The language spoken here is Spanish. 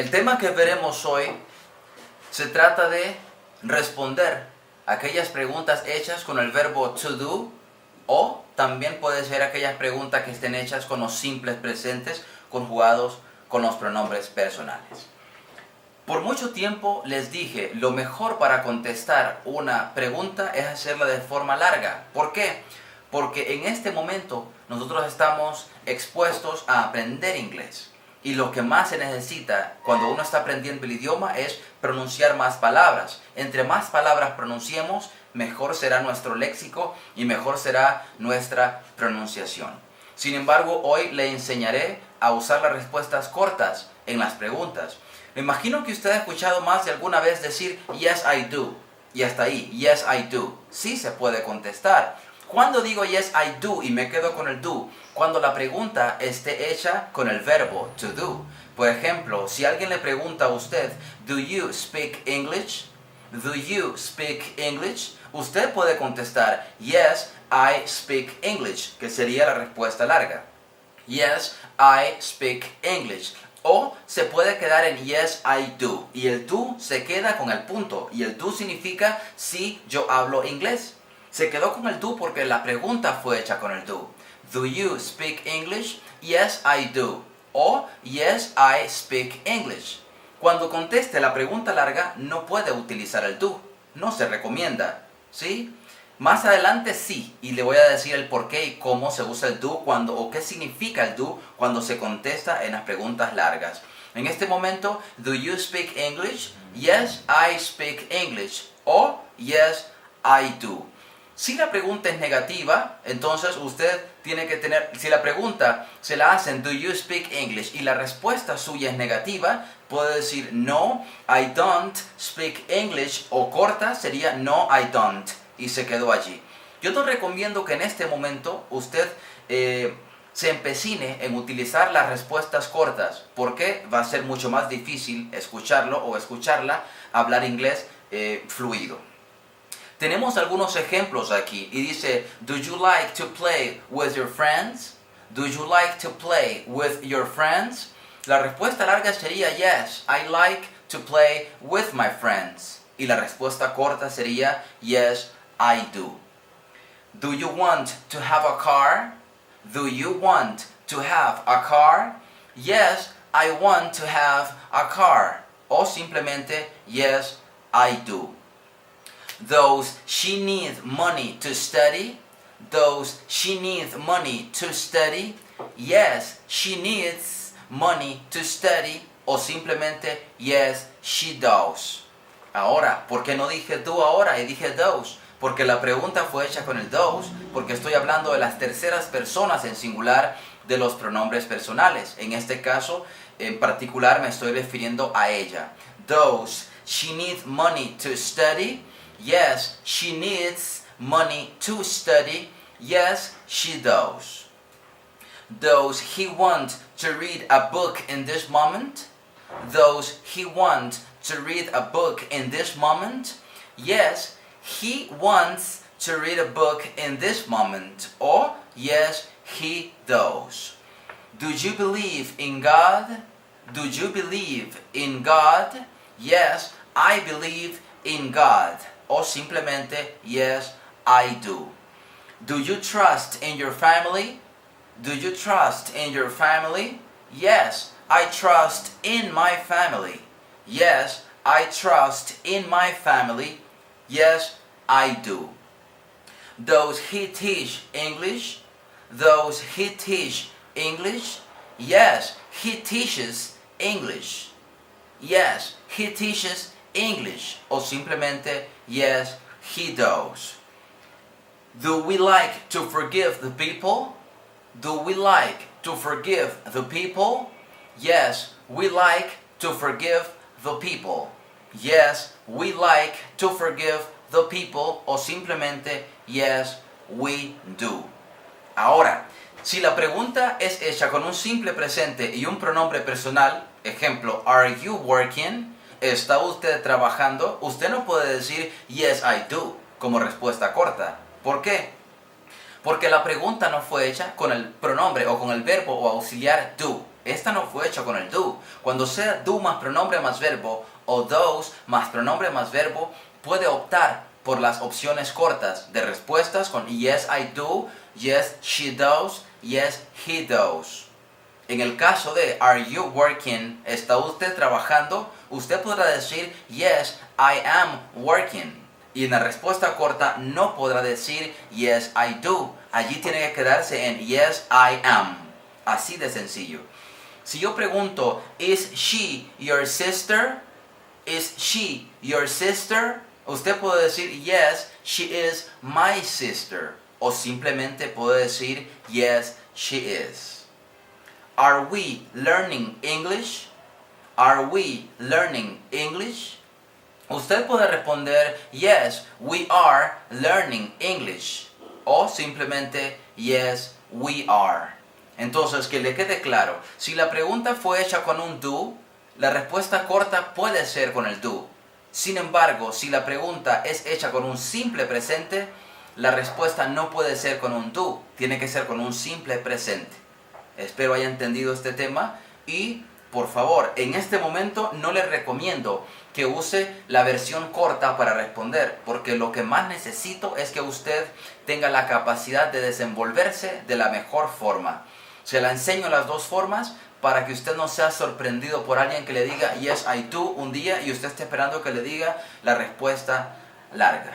El tema que veremos hoy se trata de responder aquellas preguntas hechas con el verbo to do, o también puede ser aquellas preguntas que estén hechas con los simples presentes conjugados con los pronombres personales. Por mucho tiempo les dije, lo mejor para contestar una pregunta es hacerla de forma larga. ¿Por qué? Porque en este momento nosotros estamos expuestos a aprender inglés. Y lo que más se necesita cuando uno está aprendiendo el idioma es pronunciar más palabras. Entre más palabras pronunciemos, mejor será nuestro léxico y mejor será nuestra pronunciación. Sin embargo, hoy le enseñaré a usar las respuestas cortas en las preguntas. Me imagino que usted ha escuchado más de alguna vez decir yes I do. Y hasta ahí, yes I do. Sí se puede contestar. Cuando digo yes I do y me quedo con el do, cuando la pregunta esté hecha con el verbo to do. Por ejemplo, si alguien le pregunta a usted, do you speak English? Do you speak English? Usted puede contestar, yes, I speak English, que sería la respuesta larga. Yes, I speak English. O se puede quedar en yes, I do. Y el do se queda con el punto. Y el do significa sí, yo hablo inglés. Se quedó con el do porque la pregunta fue hecha con el do. Do you speak English? Yes, I do. O yes, I speak English. Cuando conteste la pregunta larga, no puede utilizar el do. No se recomienda. ¿Sí? Más adelante sí, y le voy a decir el por qué y cómo se usa el do cuando, o qué significa el do cuando se contesta en las preguntas largas. En este momento, do you speak English? Yes, I speak English. O yes, I do. Si la pregunta es negativa, entonces usted tiene que tener, si la pregunta se la hacen, do you speak English? Y la respuesta suya es negativa, puede decir, no, I don't speak English, o corta sería, no, I don't. Y se quedó allí. Yo te recomiendo que en este momento usted se empecine en utilizar las respuestas cortas, porque va a ser mucho más difícil escucharlo o escucharla hablar inglés fluido. Tenemos algunos ejemplos aquí y dice, do you like to play with your friends? Do you like to play with your friends? La respuesta larga sería, yes, I like to play with my friends. Y la respuesta corta sería, yes, I do. Do you want to have a car? Do you want to have a car? Yes, I want to have a car. O simplemente, yes, I do. Does she need money to study? Does she need money to study? Yes, she needs money to study. O simplemente, yes, she does. Ahora, ¿por qué no dije do ahora y dije does? Porque la pregunta fue hecha con el does, porque estoy hablando de las terceras personas en singular de los pronombres personales. En este caso, en particular, me estoy refiriendo a ella. Does she need money to study? Yes, she needs money to study. Yes, she does. Does he want to read a book in this moment? Does he want to read a book in this moment? Yes, he wants to read a book in this moment. Or, yes, he does. Do you believe in God? Do you believe in God? Yes, I believe in God. O simplemente, yes, I do. Do you trust in your family? Do you trust in your family? Yes, I trust in my family. Yes, I trust in my family. Yes, I do. Does he teach English? Does he teach English? Yes, he teaches English. Yes, he teaches English. O simplemente, yes, he does. Do we like to forgive the people? Do we like to forgive the people? Yes, we like to forgive the people. Yes, we like to forgive the people. O simplemente, yes, we do. Ahora, si la pregunta es hecha con un simple presente y un pronombre personal, ejemplo, are you working? ¿Está usted trabajando? Usted no puede decir, yes, I do, como respuesta corta. ¿Por qué? Porque la pregunta no fue hecha con el pronombre o con el verbo o auxiliar do. Esta no fue hecha con el do. Cuando sea do más pronombre más verbo o those más pronombre más verbo, puede optar por las opciones cortas de respuestas con yes I do, yes she does, yes he does. En el caso de are you working, ¿está usted trabajando? Usted podrá decir yes I am working. Y en la respuesta corta no podrá decir yes I do. Allí tiene que quedarse en yes I am. Así de sencillo. Si yo pregunto, ¿is she your sister? ¿Is she your sister? Usted puede decir, yes, she is my sister. O simplemente puede decir, yes, she is. Are we learning English? Are we learning English? Usted puede responder, yes, we are learning English. O simplemente, yes, we are. Entonces, que le quede claro, si la pregunta fue hecha con un do, la respuesta corta puede ser con el do. Sin embargo, si la pregunta es hecha con un simple presente, la respuesta no puede ser con un do, tiene que ser con un simple presente. Espero haya entendido este tema y, por favor, en este momento no le recomiendo que use la versión corta para responder, porque lo que más necesito es que usted tenga la capacidad de desenvolverse de la mejor forma. Se la enseño las dos formas para que usted no sea sorprendido por alguien que le diga yes I do un día y usted esté esperando que le diga la respuesta larga.